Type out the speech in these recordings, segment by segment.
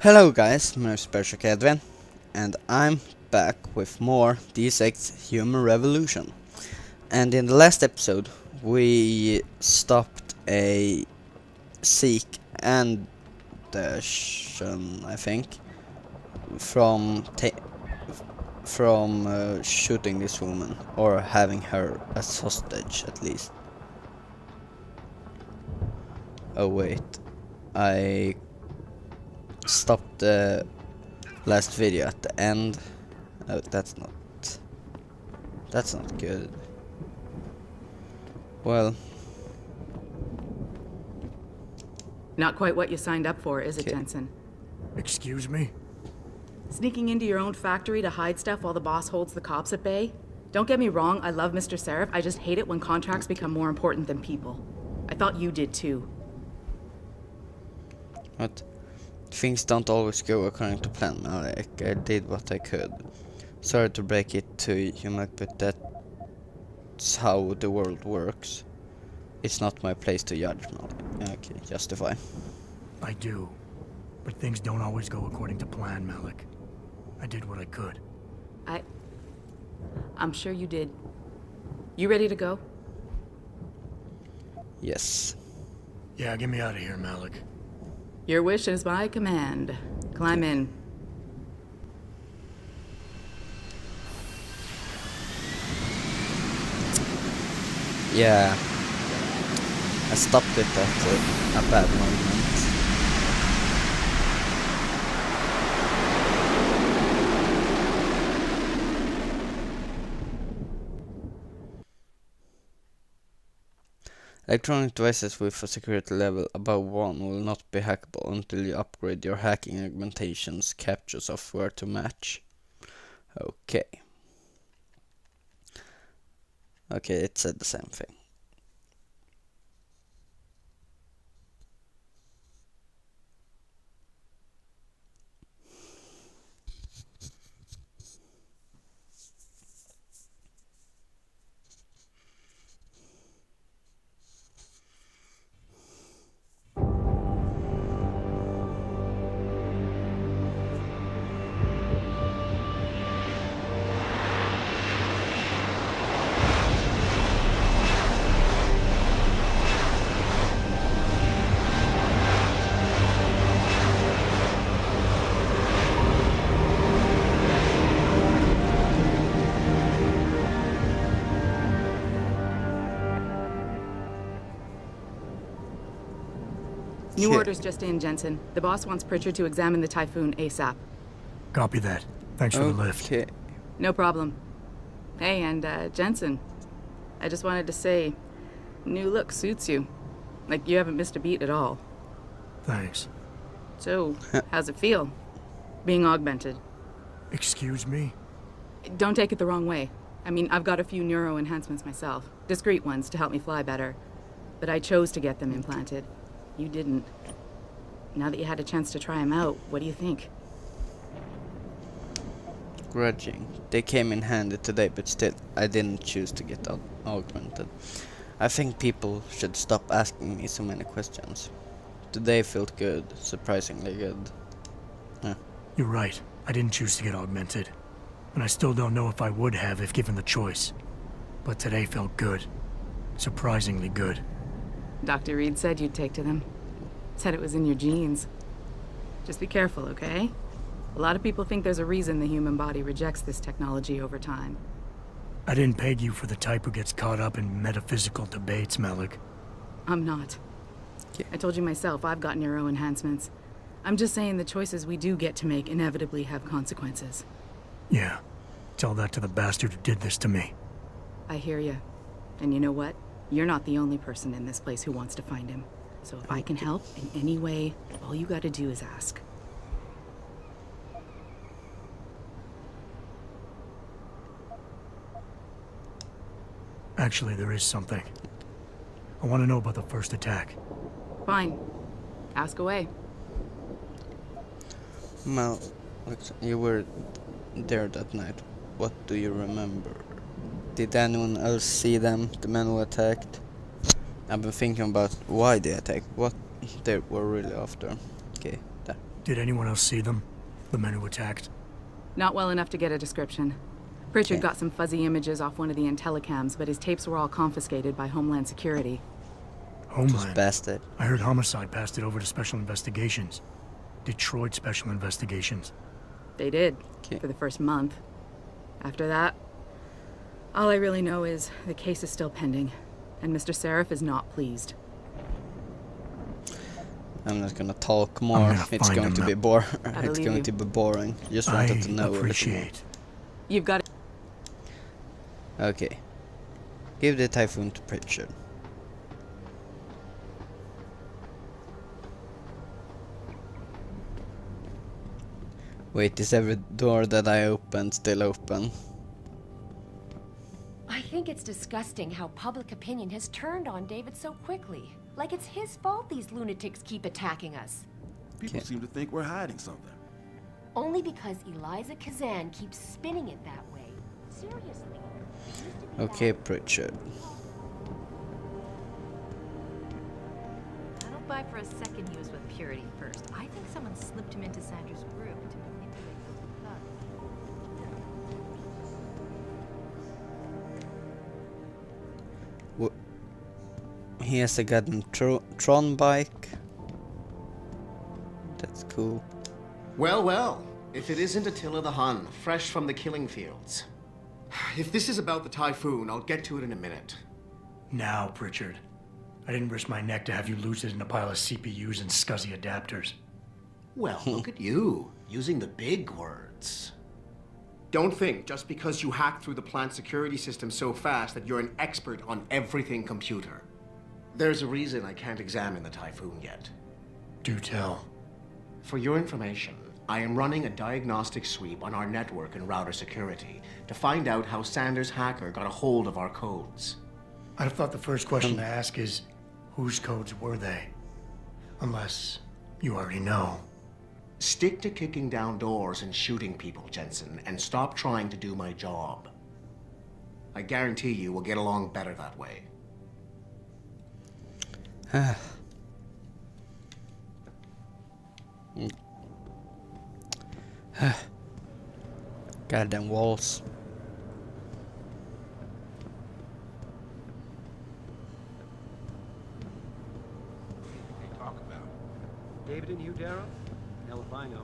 Hello guys, my name is Berserker Edwin, and I'm back with more Deus Ex Human Revolution. And in the last episode, we stopped a Sikh and I think, from shooting this woman, or having her as hostage at least. Oh wait, I stopped the last video at the end. Oh, that's not good. Well, not quite what you signed up for, is it, Jensen? Excuse me? Sneaking into your own factory to hide stuff while the boss holds the cops at bay? Don't get me wrong, I love Mr. Seraph. I just hate it when contracts become more important than people. I thought you did too. but things don't always go according to plan, Malik. I did what I could. Sorry to break it to you, Malik, but that's how the world works. It's not my place to judge, Malik. Okay, justify. I do. But things don't always go according to plan, Malik. I did what I could. I'm sure you did. You ready to go? Yes. Yeah, get me out of here, Malik. Your wish is my command. Climb in. Yeah. I stopped it at a bad moment. Electronic devices with a security level above 1 will not be hackable until you upgrade your hacking augmentation's capture software to match. Okay. Okay, it said the same thing. New orders just in, Jensen. The boss wants Pritchard to examine the Typhoon ASAP. Copy that. Thanks for the lift. Okay. No problem. Hey, and Jensen, I just wanted to say, new look suits you. Like you haven't missed a beat at all. Thanks. So, how's it feel? Being augmented? Excuse me? Don't take it the wrong way. I mean, I've got a few neuro enhancements myself. Discreet ones to help me fly better. But I chose to get them implanted. You didn't. Now that you had a chance to try them out, what do you think? Grudging. They came in handy today, but still, I didn't choose to get augmented. I think people should stop asking me so many questions. Today felt good, surprisingly good. You're right. I didn't choose to get augmented. And I still don't know if I would have if given the choice. But today felt good. Surprisingly good. Dr. Reed said you'd take to them. Said it was in your genes. Just be careful, okay? A lot of people think there's a reason the human body rejects this technology over time. I didn't peg you for the type who gets caught up in metaphysical debates, Malik. I'm not. I told you myself, I've got neuro enhancements. I'm just saying the choices we do get to make inevitably have consequences. Yeah. Tell that to the bastard who did this to me. I hear you. And you know what? You're not the only person in this place who wants to find him. So if I can help in any way, all you gotta do is ask. Actually, there is something. I want to know about the first attack. Fine. Ask away. Well, you were there that night. What do you remember? Did anyone else see them, the men who attacked? I've been thinking about why they attacked, what they were really after. Okay, there. Did anyone else see them? The men who attacked? Not well enough to get a description. Pritchard Okay. got some fuzzy images off one of the Intellicams, but his tapes were all confiscated by Homeland Security. Homeland? Bastard. I heard Homicide passed it over to Special Investigations. Detroit Special Investigations. They did, Okay. for the first month. After that, all I really know is the case is still pending, and Mr. Seraph is not pleased. I'm not gonna talk more. gonna It's find going him to now. be boring. I It's believe going you. to be boring. Just wanted to know I a little more. appreciate. You've got to... Okay. Give the Typhoon to Pritchard. Wait, is every door that I opened still open? I think it's disgusting how public opinion has turned on David so quickly. Like it's his fault these lunatics keep attacking us. People Okay. seem to think we're hiding something. Only because Eliza Kazan keeps spinning it that way. Seriously. it used to be Okay, that- Pritchard. I don't buy for a second he was with Purity first. I think someone slipped him into Sandra's group to manipulate those thugs. He has a goddamn Tron bike. That's cool. Well, well, if it isn't Attila the Hun, fresh from the killing fields. If this is about the Typhoon, I'll get to it in a minute. Now, Pritchard. I didn't risk my neck to have you lose it in a pile of CPUs and scuzzy adapters. Well, look at you, using the big words. Don't think just because you hacked through the plant security system so fast that you're an expert on everything computer. There's a reason I can't examine the Typhoon yet. Do tell. For your information, I am running a diagnostic sweep on our network and router security to find out how Sanders' hacker got a hold of our codes. I'd have thought the first question to ask is, whose codes were they? Unless you already know. Stick to kicking down doors and shooting people, Jensen, and stop trying to do my job. I guarantee you we'll get along better that way. Goddamn walls. They talk about David and you, Darrow? Hell if I know.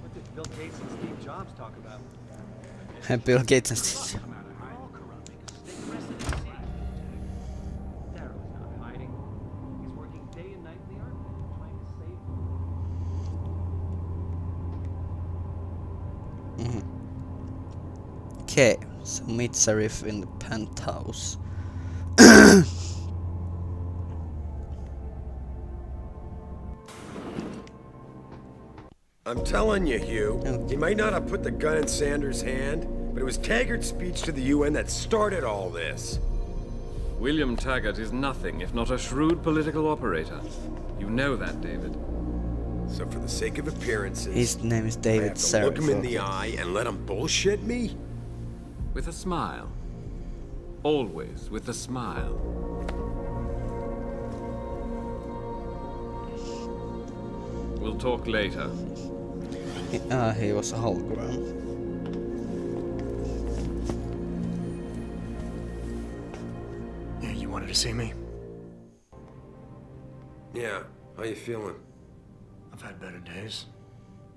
What did Bill Gates and Steve Jobs talk about? Bill Gates and Steve. Come out of hiding. All corrupt because they arrested the city. Darrow is not hiding. He's working day and night in the army, trying to save them. Okay, so meet Serif in the penthouse. I'm telling you, Hugh, Okay. he might not have put the gun in Sanders' hand, but it was Taggart's speech to the UN that started all this. William Taggart is nothing if not a shrewd political operator. You know that, David. So for the sake of appearances, His name is I David have to look him in Serif. the eye and let him bullshit me? With a smile. Always with a smile. We'll talk later. He was a hologram. Yeah, you wanted to see me? Yeah, how you feeling? I've had better days.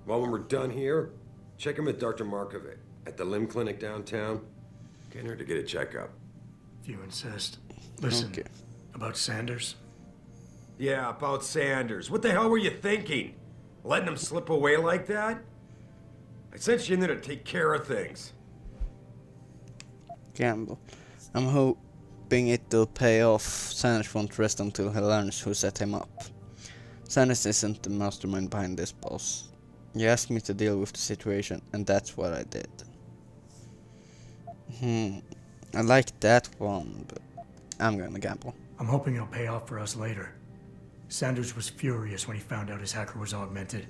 Well, when we're done here, check him with Dr. Markovic at the limb clinic downtown. Get her to get a checkup. If you insist. Listen, Okay. about Sanders? Yeah, about Sanders. What the hell were you thinking? Letting him slip away like that? I sent you in there to take care of things. Gamble. I'm hoping it'll pay off. Sanders won't rest until he learns who set him up. Sanders isn't the mastermind behind this, boss. You asked me to deal with the situation, and that's what I did. I like that one, but I'm gonna gamble. I'm hoping it'll pay off for us later. Sanders was furious when he found out his hacker was augmented.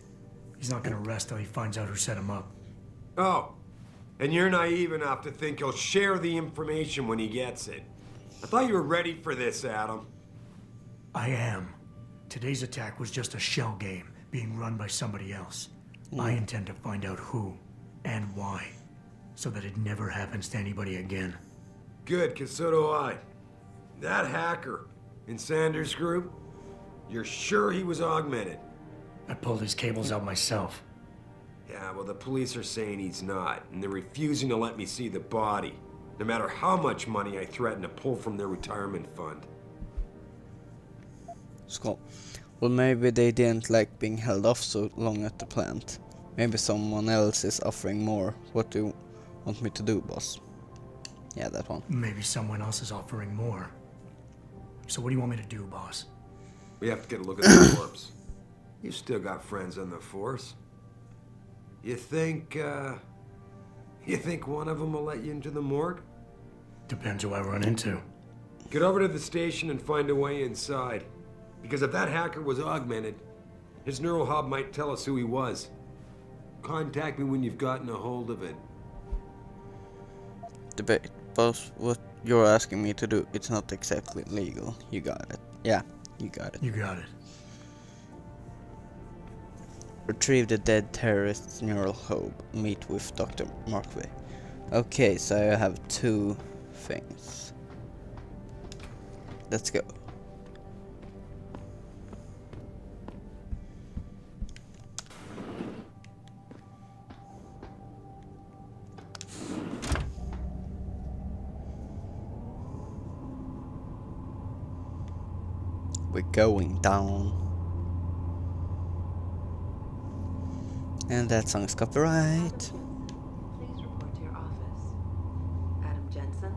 He's not gonna rest till he finds out who set him up. Oh, and you're naive enough to think he'll share the information when he gets it. I thought you were ready for this, Adam. I am. Today's attack was just a shell game, being run by somebody else. I intend to find out who and why, so that it never happens to anybody again. Good, cause so do I. That hacker in Sanders' group, you're sure he was augmented? I pulled his cables out myself. Yeah, well, the police are saying he's not, and they're refusing to let me see the body, no matter how much money I threaten to pull from their retirement fund. Skull. Well, maybe they didn't like being held off so long at the plant. Maybe someone else is offering more. What do you want me to do, boss? Yeah, that one. Maybe someone else is offering more. So what do you want me to do, boss? We have to get a look at the corpse. You still got friends on the force. You think one of them will let you into the morgue? Depends who I run into. Get over to the station and find a way inside. Because if that hacker was augmented, his neural hub might tell us who he was. Contact me when you've gotten a hold of it. Debate. Boss, what you're asking me to do, it's not exactly legal. You got it. Yeah, you got it. You got it. Retrieve the dead terrorist's neural hub. Meet with Dr. Markley. Okay, so I have 2 things. Let's go. We're going down. And that song's copyright. Please report to your office. Adam Jensen?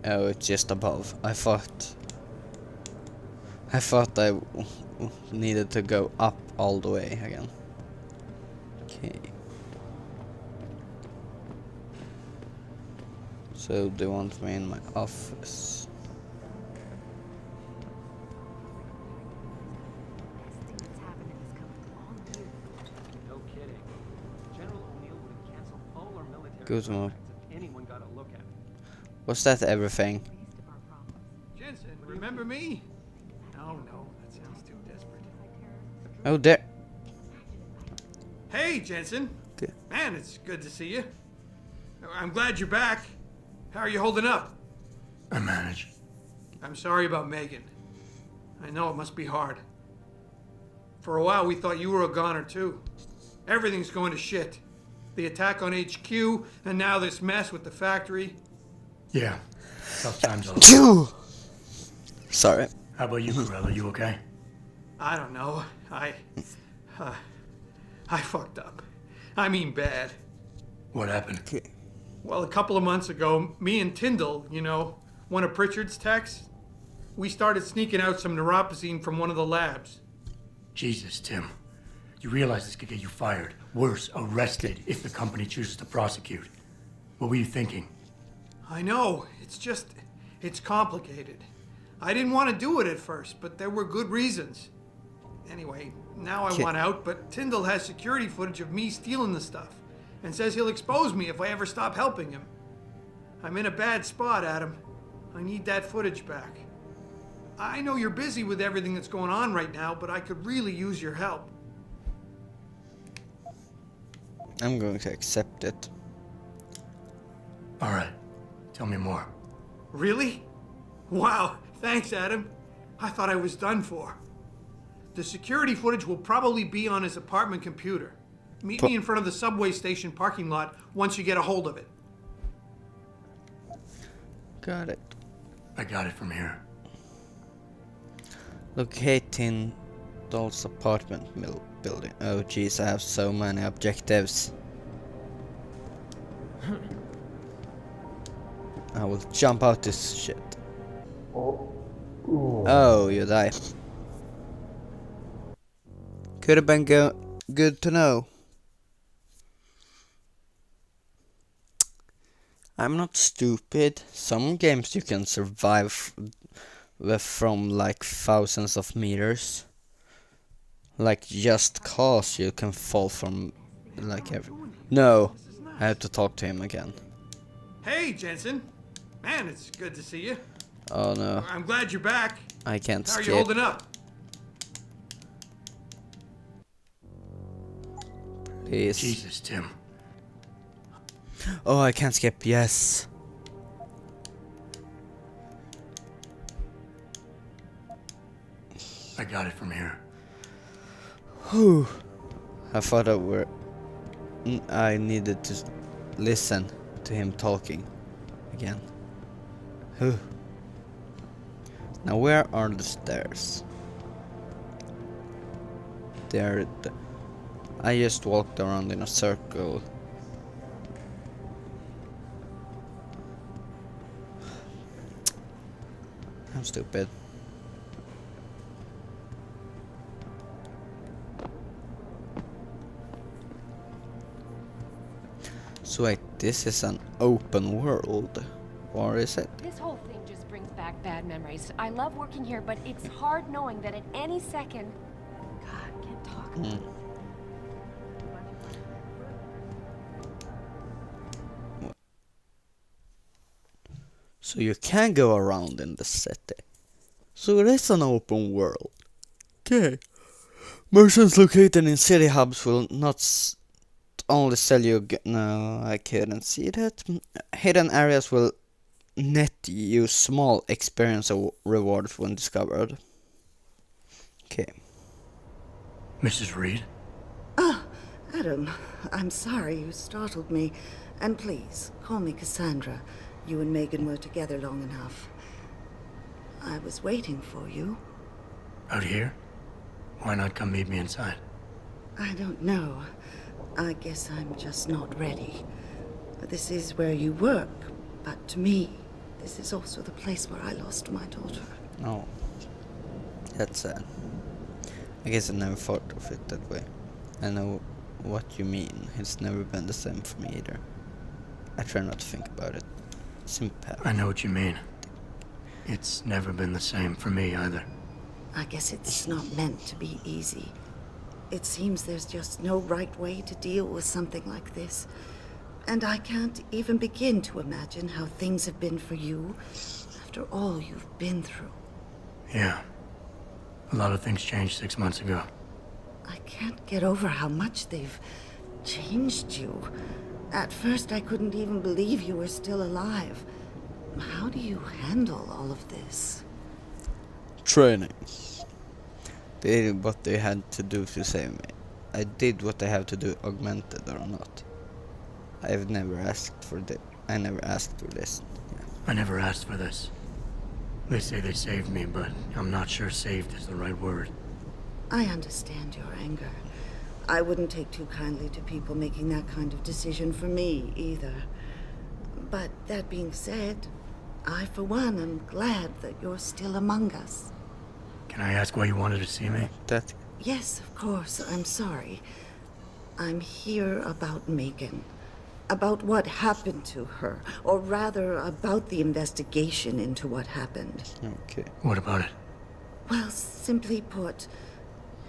Oh, it's just above. I thought I needed to go up all the way again. Okay. So they want me in my office. No kidding. General O'Neill would have canceled all our military Good one. contracts if anyone got a look at it. Was that everything? Jensen, remember me? No, that sounds too desperate. Oh, there. Hey, Jensen. Okay. Man, it's good to see you. I'm glad you're back. How are you holding up? I manage. I'm sorry about Megan. I know it must be hard. For a while, we thought you were a goner, too. Everything's going to shit. The attack on HQ, and now this mess with the factory. Yeah. Tough times all over. Sorry. How about you, Corella? You okay? I don't know. I fucked up. I mean bad. What happened? Okay. Well, a couple of months ago, me and Tyndall, one of Pritchard's techs, we started sneaking out some neuropozyne from one of the labs. Jesus, Tim. You realize this could get you fired. Worse, arrested if the company chooses to prosecute. What were you thinking? I know. It's complicated. I didn't want to do it at first, but there were good reasons. Anyway, now I want out, but Tyndall has security footage of me stealing the stuff and says he'll expose me if I ever stop helping him. I'm in a bad spot, Adam. I need that footage back. I know you're busy with everything that's going on right now, but I could really use your help. I'm going to accept it. All right. Tell me more. Really? Wow, thanks, Adam. I thought I was done for. The security footage will probably be on his apartment computer. Meet me in front of the subway station parking lot once you get a hold of it. Got it. I got it from here. Locate Tyndall's apartment building. Oh jeez, I have so many objectives. I will jump out this shit. Oh, you die. Could have been good to know. I'm not stupid. Some games you can survive from like thousands of meters. Like Just Cause you can fall from like every... No, I have to talk to him again. Hey, Jensen. Man, it's good to see you. Oh no, I'm glad you're back. I can't How are skip. you holding up? Please. Jesus, Tim. Oh, I can't skip. Yes. I got it from here. Whew. I thought I needed to listen to him talking again. Whew. Now where are the stairs? I just walked around in a circle. I'm stupid. So wait, this is an open world, or is it? This whole thing just brings back bad memories. I love working here, but it's hard knowing that at any second... God, can't talk. So you can go around in the city. So it is an open world. Okay. Merchants located in city hubs will not only sell you... No, I couldn't see that. Hidden areas will net you small experience rewards when discovered. Okay. Mrs. Reed? Ah, Adam, I'm sorry you startled me. And please, call me Cassandra. You and Megan were together long enough. I was waiting for you. Out here? Why not come meet me inside? I don't know. I guess I'm just not ready. This is where you work, but to me, this is also the place where I lost my daughter. Oh. That's sad. I guess I never thought of it that way. I know what you mean. It's never been the same for me either. I try not to think about it. I know what you mean. It's never been the same for me either. I guess it's not meant to be easy. It seems there's just no right way to deal with something like this. And I can't even begin to imagine how things have been for you after all you've been through. Yeah. A lot of things changed 6 months ago. I can't get over how much they've changed you. At first, I couldn't even believe you were still alive. How do you handle all of this? Training. They did what they had to do to save me. I did what I have to do, augmented or not. I've never asked for this. I never asked for this. Yeah. I never asked for this. They say they saved me, but I'm not sure saved is the right word. I understand your anger. I wouldn't take too kindly to people making that kind of decision for me, either. But that being said, I, for one, am glad that you're still among us. Can I ask why you wanted to see me? Yes, of course. I'm sorry. I'm here about Megan. About what happened to her. Or rather, about the investigation into what happened. Okay. What about it? Well, simply put,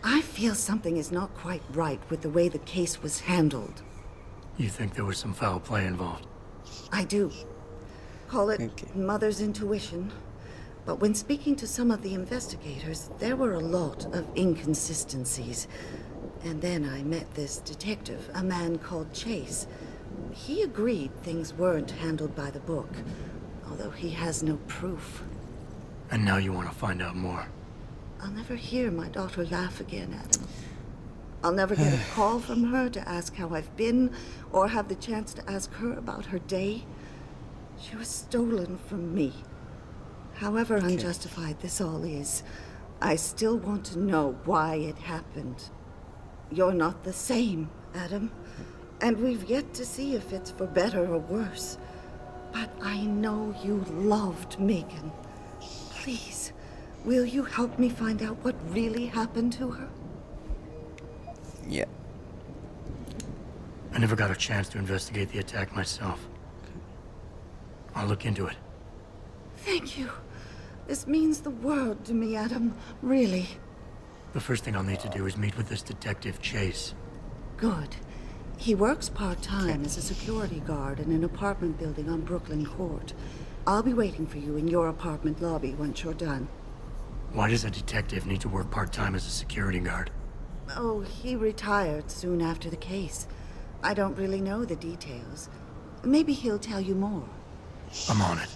I feel something is not quite right with the way the case was handled. You think there was some foul play involved? I do. Call it mother's intuition. But when speaking to some of the investigators, there were a lot of inconsistencies. And then I met this detective, a man called Chase. He agreed things weren't handled by the book, although he has no proof. And now you want to find out more? I'll never hear my daughter laugh again, Adam. I'll never get a call from her to ask how I've been, or have the chance to ask her about her day. She was stolen from me. However unjustified this all is, I still want to know why it happened. You're not the same, Adam. And we've yet to see if it's for better or worse. But I know you loved Megan. Please, will you help me find out what really happened to her? Yeah. I never got a chance to investigate the attack myself. I'll look into it. Thank you. This means the world to me, Adam. Really. The first thing I'll need to do is meet with this detective, Chase. Good. He works part-time as a security guard in an apartment building on Brooklyn Court. I'll be waiting for you in your apartment lobby once you're done. Why does a detective need to work part-time as a security guard? Oh, he retired soon after the case. I don't really know the details. Maybe he'll tell you more. I'm on it.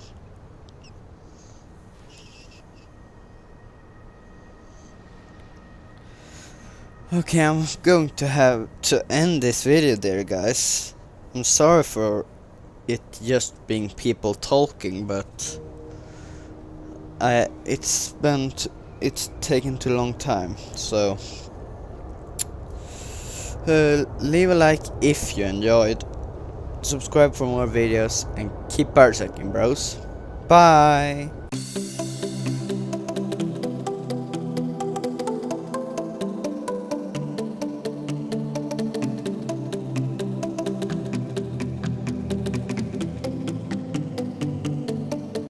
Okay, I'm going to have to end this video there, guys. I'm sorry for it just being people talking, but it's taken too long time. So leave a like if you enjoyed, subscribe for more videos, and keep berserking, bros. Bye.